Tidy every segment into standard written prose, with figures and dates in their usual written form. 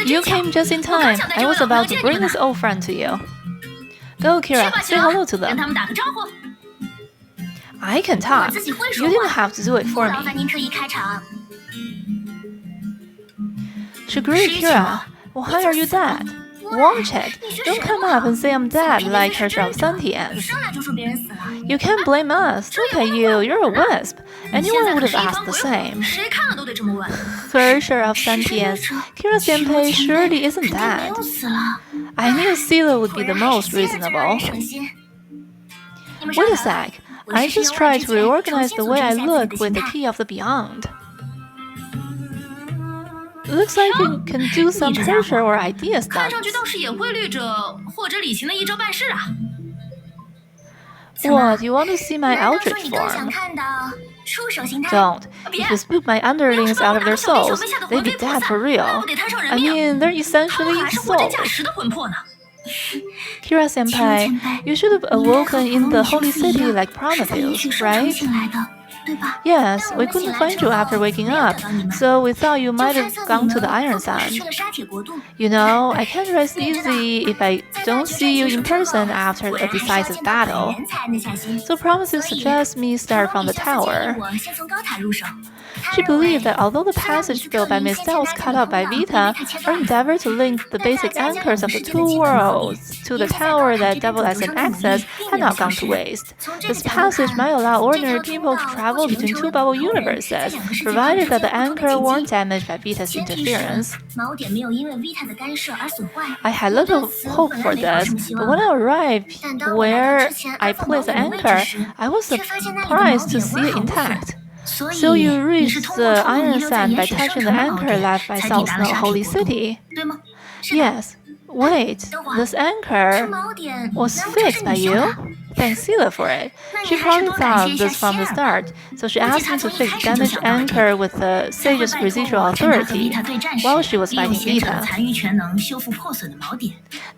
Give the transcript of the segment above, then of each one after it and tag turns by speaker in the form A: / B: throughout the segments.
A: You came just in time. I was about to bring this old friend to you. Go, Kira, say hello to them. I can talk. You didn't have to do it for me. She grew, Kira. Why are you dead? Watch it. Don't come up and say I'm dead like her Ch39. You can't blame us. Look at you. You're a wisp. Anyone would have asked the same. For Ch39, Kira-senpai surely isn't dead. I knew Sila would be the most reasonable. Wait a sec. I just tried to reorganize the way I look with the key of the beyond. Looks like you can do some pressure or idea stunts. What, you want to see my eldritch form? Don't. If you spook my underlings out of their souls, they'd be dead for real. I mean, they're essentially souls. Kira-senpai, you should have awoken in the holy city like Prometheus, right? Yes, we couldn't find you after waking up, so we thought you might have gone to the Iron Sand. You know, I can't rest easy if I don't see you in person after a decisive battle. So Prometheus suggests me start from the tower. She believed that although the passage built by Mista was cut out by Vita, our endeavor to link the basic anchors of the two worlds to the tower that doubled as an axis had not gone to waste. This passage might allow ordinary people to travel between two bubble universes, provided that the anchor weren't damaged by Vita's interference. I had little hope for this, but when I arrived where I placed the anchor, I was surprised to see it intact. So you reached the Iron Sand by touching the anchor left by South Snow Holy City? Yes. Wait, this anchor was fixed by you? Thanks Sila for it. She probably thought of this from the start, so she asked me to fix damaged anchor with the Sage's residual authority while she was fighting Vita.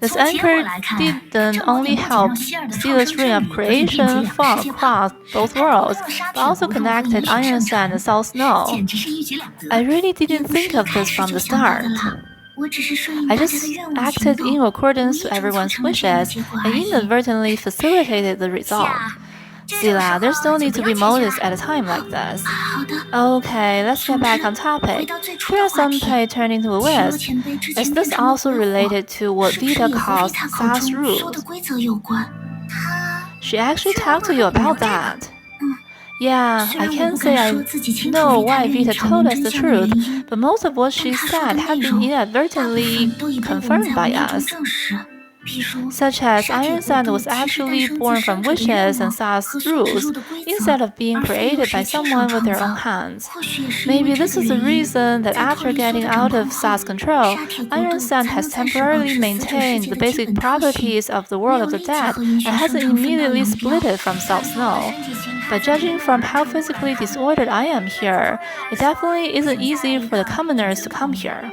A: This anchor didn't only help Sila's ring of creation fall across both worlds, but also connected Iron Sand and South Snow. I really didn't think of this from the start. I just acted in accordance to everyone's wishes and inadvertently facilitated the result. Sila, there's no need to be modest at a time like this. Okay, let's get back on topic. Kira-senpai turned into a wisp. Is this also related to what Vita calls SAS rules? She actually talked to you about that. Yeah, I can't say I know why Vita told us the truth, but most of what she said had been inadvertently confirmed by us. Such as Iron Sand was actually born from wishes and SAS rules, instead of being created by someone with their own hands. Maybe this is the reason that after getting out of SAS control, Iron Sand has temporarily maintained the basic properties of the world of the dead and hasn't immediately split it from South Snow. But judging from how physically disordered I am here, it definitely isn't easy for the commoners to come here.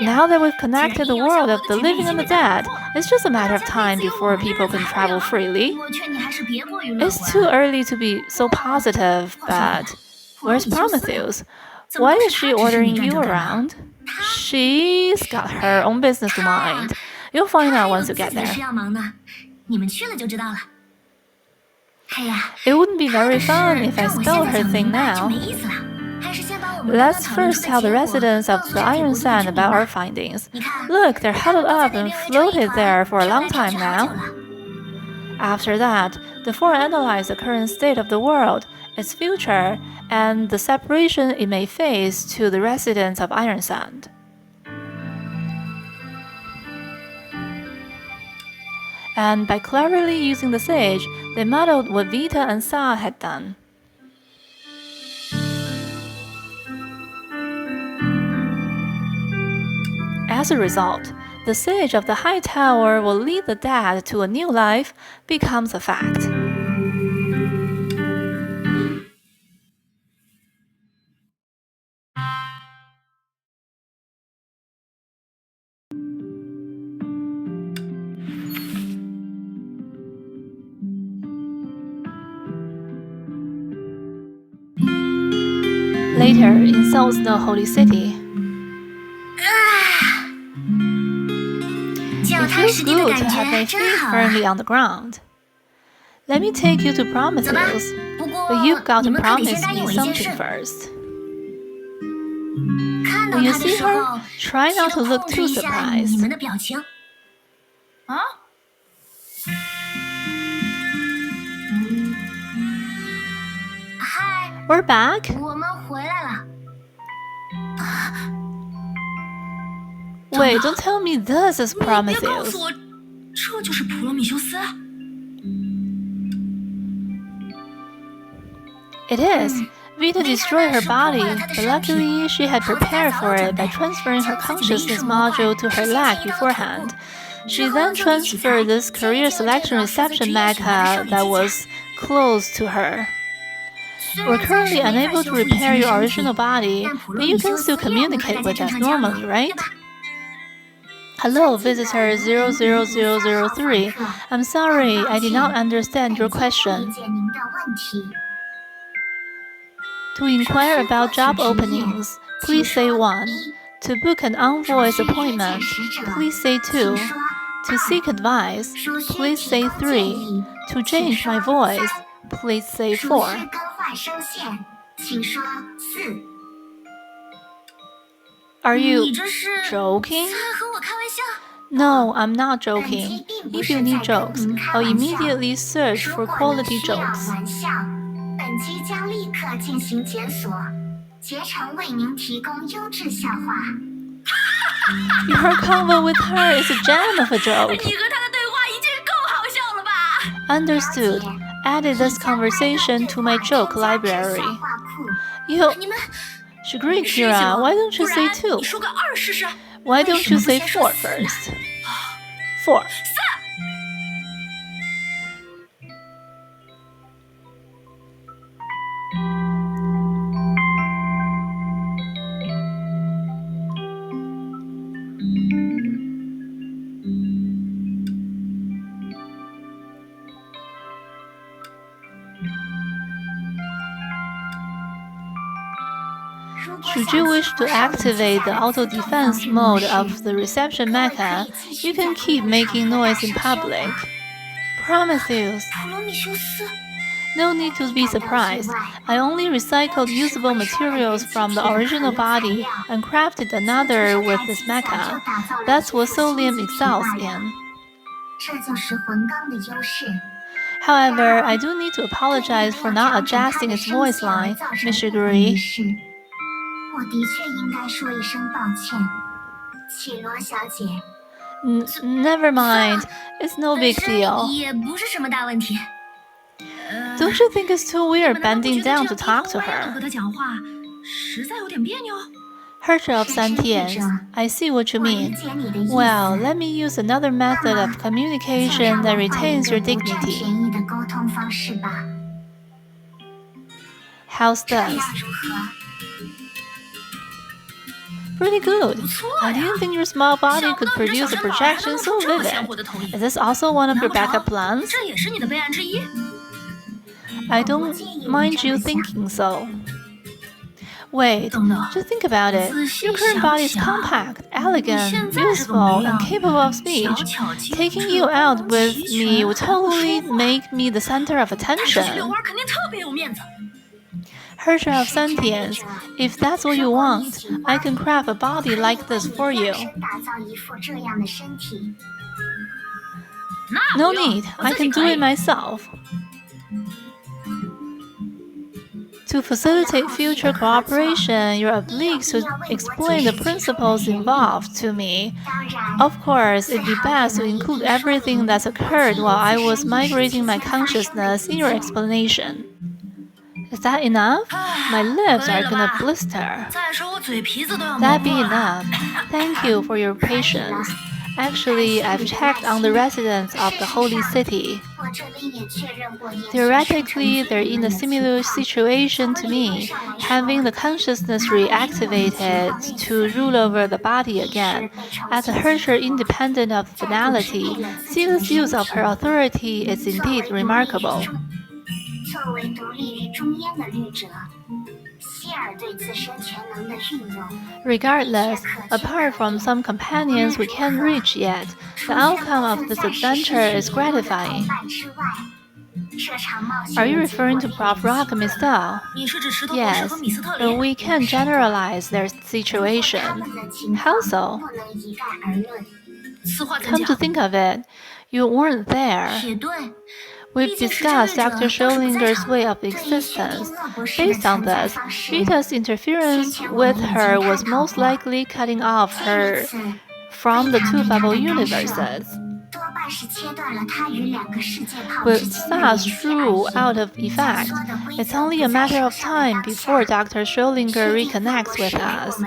A: Now that we've connected the world of the living and the dead, it's just a matter of time before people can travel freely. It's too early to be so positive, but where's Prometheus? Why is she ordering you around? She's got her own business to mind. You'll find out once you get there. It wouldn't be very fun if I stole her thing now. Let's first tell the residents of the Iron Sand about our findings. Look, they're huddled up and floated there for a long time now. After that, the four analyze the current state of the world, its future, and the separation it may face to the residents of Iron Sand. And by cleverly using the Sage, they modeled what Vita and Sa had done. As a result, the Sage of the High Tower will lead the dead to a new life becomes a fact. later in South Snow Holy City. It feels good to have my feet firmly on the ground. Let me take you to Prometheus, but you've got to promise me something first. When you see her, try not to look too surprised. We're back. Wait, don't tell me this is Prometheus. It is. Vita destroyed her body, but luckily she had prepared for it by transferring her consciousness module to her leg beforehand. She then transferred this career selection reception mecha that was close to her. We're currently unable to repair your original body, but you can still communicate with us normally, right? Hello, visitor 00003. I'm sorry, I did not understand your question. To inquire about job openings, please say 1. To book an envoy's appointment, please say 2. To seek advice, please say 3. To change my voice, please say 4. Are you joking? No, I'm not joking. If you need jokes, I'll immediately search for quality jokes. Your convo with her is a gem of a joke. Understood. Added this conversation to my joke library. She agreed, Kira. Why don't you say 2? Why don't you say 4 first? 4. Should you wish to activate the auto-defense mode of the reception mecha, you can keep making noise in public. Prometheus. No need to be surprised. I only recycled usable materials from the original body and crafted another with this mecha. That's what Solium excels in. However, I do need to apologize for not adjusting its voice line, Miss Agree. Never mind, it's no big deal. Don't you think it's too weird bending down to talk to her? Herrscher of Santians, I see what you mean. Well, let me use another method of communication that retains your dignity. How's this? Pretty good. I didn't think your small body could produce a projection so vivid. Is this also one of your backup plans? I don't mind you thinking so. Wait, just think about it. Your current body is compact, elegant, useful, and capable of speech. Taking you out with me would totally make me the center of attention. Herrscher of Sentience, if that's what you want, I can craft a body like this for you. No need, I can do it myself. To facilitate future cooperation, you're obliged to explain the principles involved to me. Of course, it'd be best to include everything that's occurred while I was migrating my consciousness in your explanation. Is that enough? My lips are gonna blister. That'd be enough. Thank you for your patience. Actually, I've checked on the residents of the Holy City. Theoretically, they're in a similar situation to me, having the consciousness reactivated to rule over the body again. As a Herrscher independent of finality, Sela's use of her authority is indeed remarkable. Regardless, apart from some companions we can't reach yet, the outcome of this adventure is gratifying. Are you referring to Prof. Rock and Mistel? Yes, but we can't generalize their situation. How so? Come to think of it, you weren't there. We've discussed Dr. Schrodinger's way of existence. Based on this, Rita's interference with her was most likely cutting off her from the two bubble universes. With Sa's rule out of effect, it's only a matter of time before Dr. Schrödinger reconnects with us.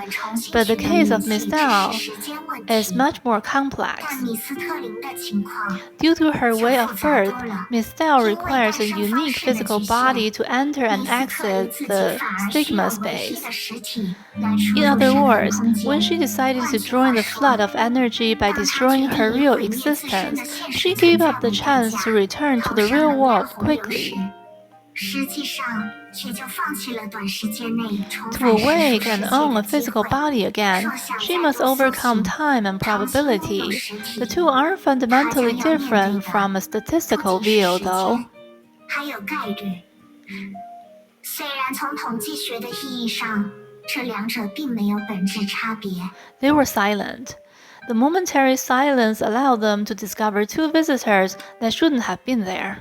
A: But the case of Mistel is much more complex. Due to her way of birth, Mistel requires a unique physical body to enter and exit the stigma space. In other words, when she decided to join the flood of energy by destroying her real existence, she gave up the chance to return to the real world quickly. To awake and own a physical body again, she must overcome time and probability. The two aren't fundamentally different from a statistical view, though. They were silent. The momentary silence allowed them to discover two visitors that shouldn't have been there.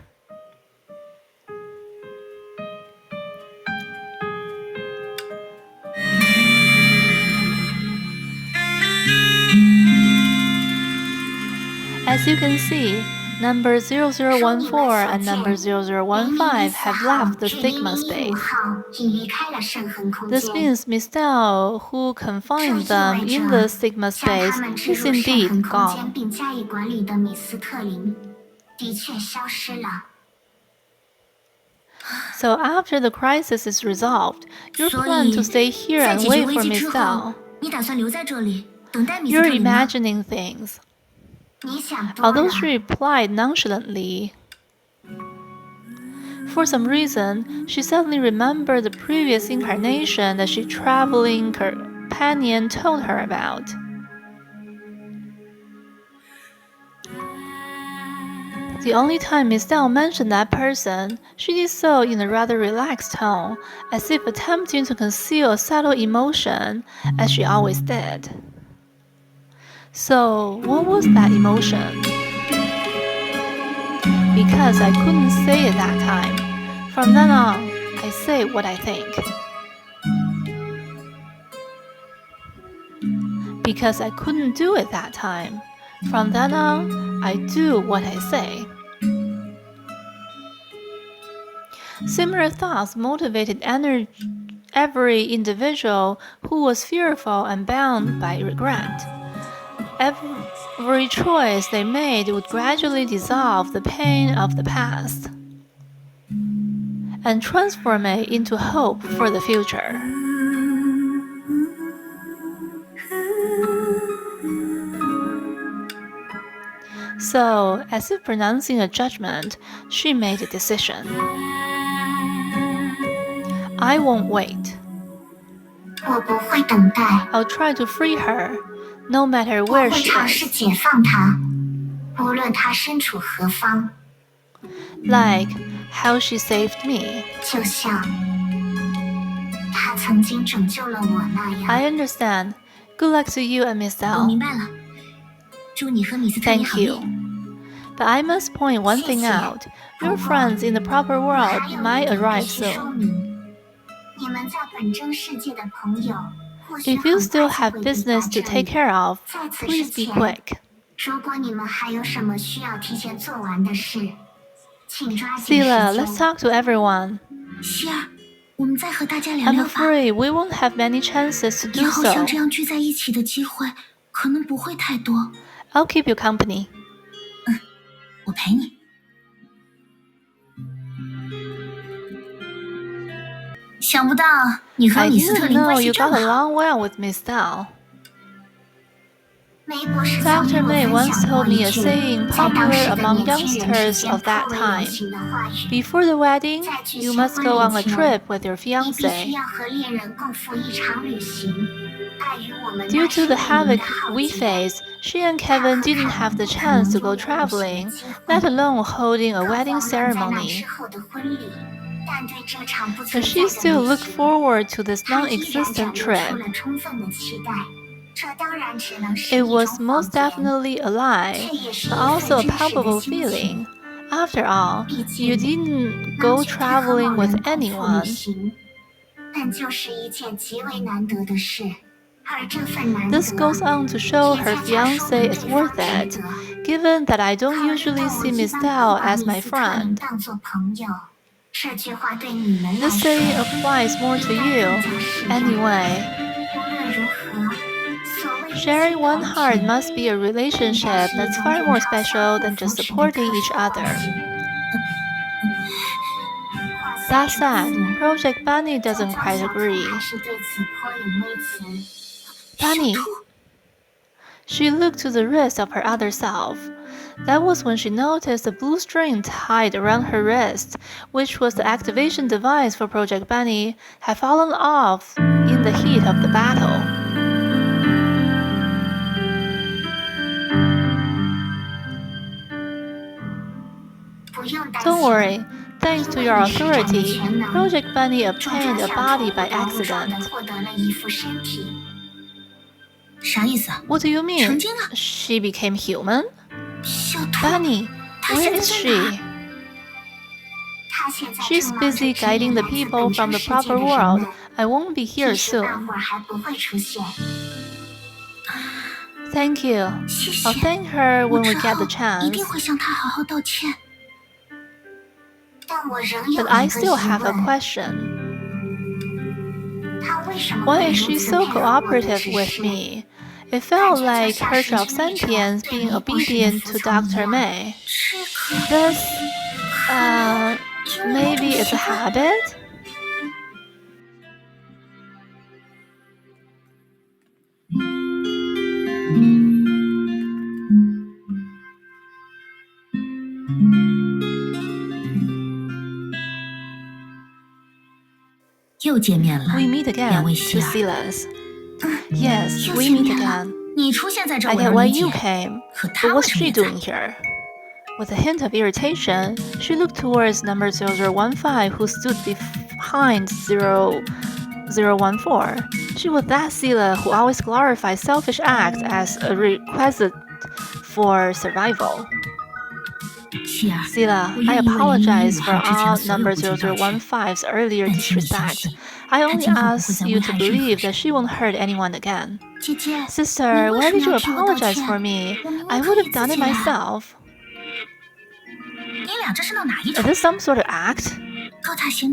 A: As you can see, number 0014 and number 0015 have left the stigma space. This means Mistel, who confined them in the stigma space, is indeed gone. So after the crisis is resolved, you plan to stay here and wait for Mistel. You're imagining things. Although she replied nonchalantly, for some reason, she suddenly remembered the previous incarnation that she traveling companion told her about. The only time Mistel mentioned that person, she did so in a rather relaxed tone, as if attempting to conceal a subtle emotion, as she always did. So, what was that emotion? Because I couldn't say it that time. From then on, I say what I think. Because I couldn't do it that time. From then on, I do what I say. Similar thoughts motivated every individual who was fearful and bound by regret. Every choice they made would gradually dissolve the pain of the past and transform it into hope for the future. So, as if pronouncing a judgment, she made a decision. I won't wait. I'll try to free her, no matter where she is. Like how she saved me. I understand. Good luck to you and Mistel. Thank you. But I must point one thing out. Your friends in the proper world might arrive soon. If you still have business to take care of, please be quick. Sila, let's talk to everyone. I'm afraid we won't have many chances to do so. I'll keep you company. I didn't know you got along well with Mistel. Dr. May once told me a saying popular among youngsters of that time. Before the wedding, you must go on a trip with your fiancé. Due to the havoc we faced, she and Kevin didn't have the chance to go traveling, let alone holding a wedding ceremony. But she still looked forward to this non-existent trip. It was most definitely a lie, but also a palpable feeling. After all, you didn't go traveling with anyone. This goes on to show her fiancé is worth it, given that I don't usually see Miss Dao as my friend. This saying applies more to you, anyway. Sharing one heart must be a relationship that's far more special than just supporting each other. That said, Project Bunny doesn't quite agree. Bunny! She looked to the wrist of her other self. That was when she noticed a blue string tied around her wrist, which was the activation device for Project Bunny, had fallen off in the heat of the battle. Don't worry, thanks to your authority, Project Bunny obtained a body by accident. What do you mean? She became human? Bunny, where is she? She's busy guiding the people from the proper world. I won't be here soon. Thank you. I'll thank her when we get the chance. But I still have a question. Why is she so cooperative with me? It felt like her of sentience being obedient to Dr. May. This, maybe it's a habit? We meet again, two Silas. Yes, we meet again. I get why you came, but what's she doing here? With a hint of irritation, she looked towards number 0015 who stood behind 0014. She was that Sila who always glorified selfish acts as a requisite for survival. Sila, I apologize for all number 0015's earlier disrespect. I only ask you to believe that she won't hurt anyone again. Sister, why did you apologize for me? I would have done it myself. Is this some sort of act?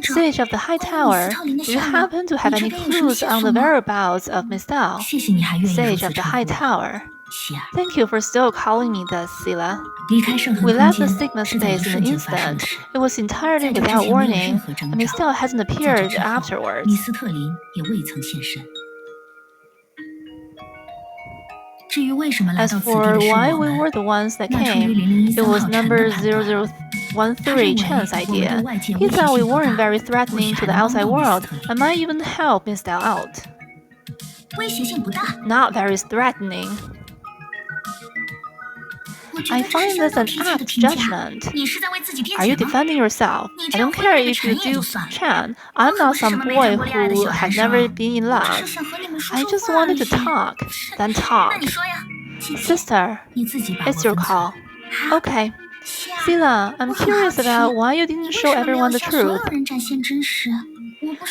A: Sage of the High Tower, do you happen to have any clues on the whereabouts of Miss Dao? Sage of the High Tower. Thank you for still calling me this, Sila. We left the Sigma space in an instant. It was entirely without warning, and Miss Dao hasn't appeared afterwards. As for why we were the ones that came, it was number 0013 Chen's idea. He thought we weren't very threatening to the outside world and might even help Miss Dao out. Not very threatening. I find this an apt judgment. Are you defending yourself? I don't care if you do, Chen. I'm not some boy who has never been in love. I just wanted to talk, then talk. Sister, it's your call. Okay. Sila, I'm curious about why you didn't show everyone the truth.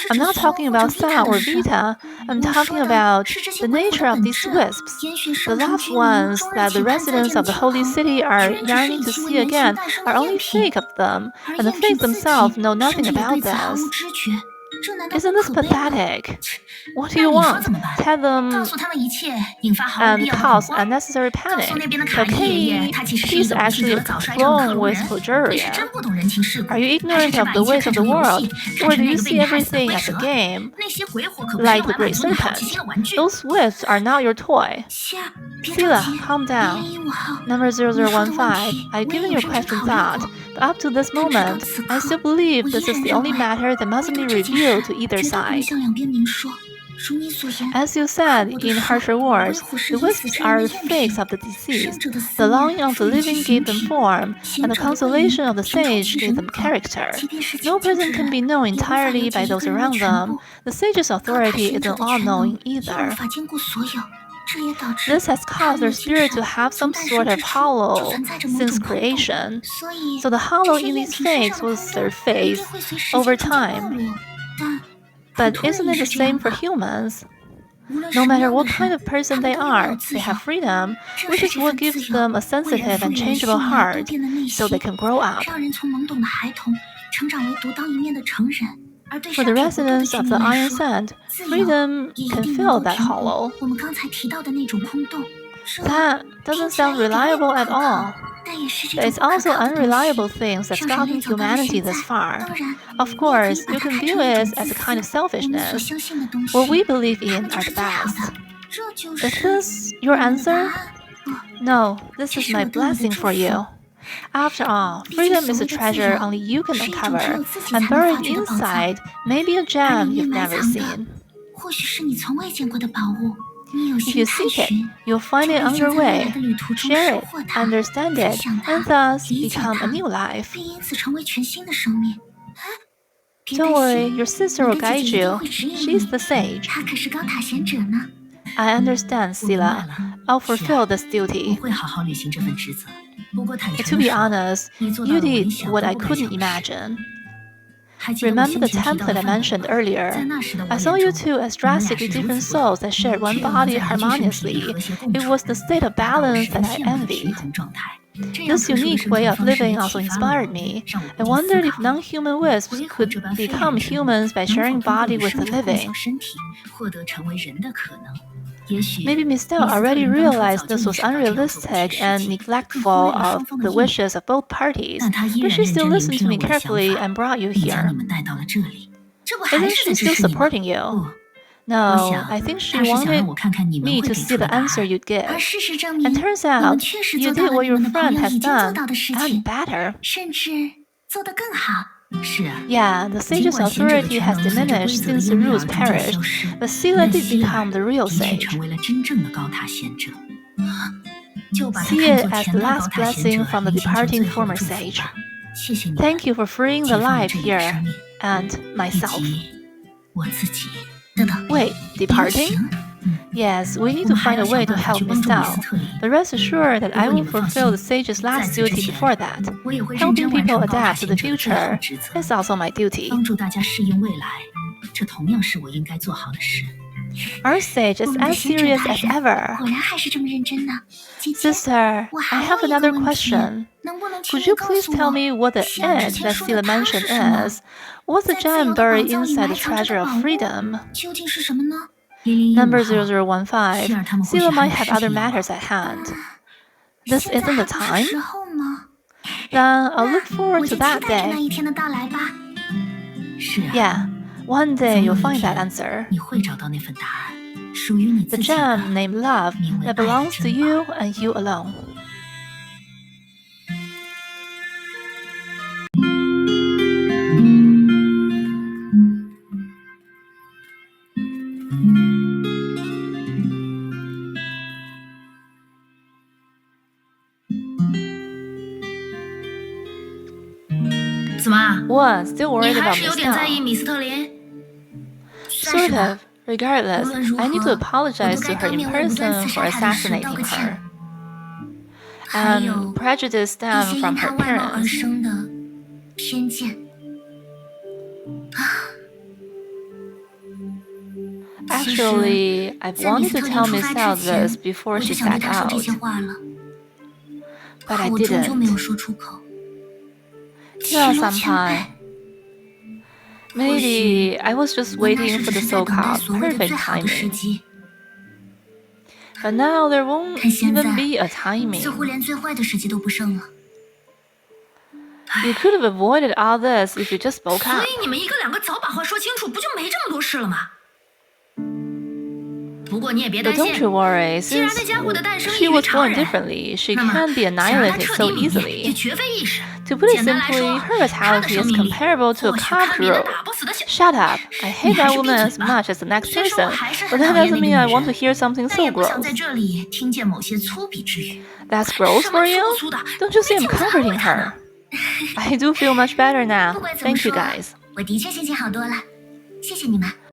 A: I'm not talking about Sa or Vita. I'm talking about the nature of these wisps. The loved ones that the residents of the holy city are yearning to see again are only fake of them, and the fakes themselves know nothing about this. Isn't this pathetic? What do you want? Tell them and cause unnecessary panic. But hey, he's actually a clone with Progeria. Are you ignorant of the ways of the world, or do you see everything as a game? Like the Great Serpent, those wisps are not your toy. Sila, calm down. Number 0015, I've given your question thought, but up to this moment, I still believe this is the only matter that mustn't be revealed to either side. As you said in harsher words, the wisps are the fakes of the deceased. The longing of the living gave them form, and the consolation of the sage gave them character. No person can be known entirely by those around them. The sage's authority isn't all-knowing either. This has caused their spirit to have some sort of hollow since creation. So the hollow in these fakes will surface over time. But isn't it the same for humans? No matter what kind of person they are, they have freedom, which is what gives them a sensitive and changeable heart, so they can grow up. For the residents of the Iron Sand, freedom can fill that hollow. That doesn't sound reliable at all. But it's also unreliable things that's gotten humanity this far. Of course, you can view it as a kind of selfishness. What we believe in are the best. Is this your answer? No, this is my blessing for you. After all, freedom is a treasure only you can uncover, and buried inside may be a gem you've never seen. If you seek it, you'll find it on your way, share it, understand it, and thus become a new life. Don't worry, your sister will guide you. She's the sage. I understand, Sila. I'll fulfill this duty. But to be honest, you did what I couldn't imagine. Remember the template I mentioned earlier? I saw you two as drastically different souls that shared one body harmoniously. It was the state of balance that I envied. This unique way of living also inspired me. I wondered if non-human wisps could become humans by sharing body with the living. Maybe Mistel already realized this was unrealistic and neglectful of the wishes of both parties, but she still listened to me carefully and brought you here. Isn't she still supporting you? No, I think she wanted me to see the answer you'd give. And turns out, you did what your friend has done, and better. Yeah, the sage's authority has diminished since the rules perished, but Sila did become the real sage. See it as the last blessing from the departing former sage. Thank you for freeing the life here, and myself. Wait, departing? Yes, we need to find a way to help Mistel, but rest assured that I will fulfill the sage's last duty before that. Helping people adapt to the future is also my duty. Our sage is as serious as ever. Sister, I have another question. Could you please tell me what the it that Sila mentioned is? What's the gem buried inside the treasure of freedom? Number 0015, Sila might have other matters at hand. This isn't the time? Then I'll look forward to that day. Yeah, one day you'll find that answer. The gem named love that belongs to you and you alone. What? Still worried about Mistel? Sort of. Regardless, I need to apologize to her in person for assassinating her. And prejudice stem from her parents. Actually, I've wanted to tell Mistel this before she sat out. But I didn't. Kira-senpai. Maybe I was just waiting for the so-called perfect timing. But now there won't even be a timing. You could have avoided all this if you just spoke up. But don't you worry, since she was born differently, she can't be annihilated so easily. To put it simply, her vitality is comparable to a cockerel. Shut up! I hate that woman as much as the next person, but that doesn't mean I want to hear something so gross. That's gross for you? Don't you see I'm comforting her? I do feel much better now. Thank you guys.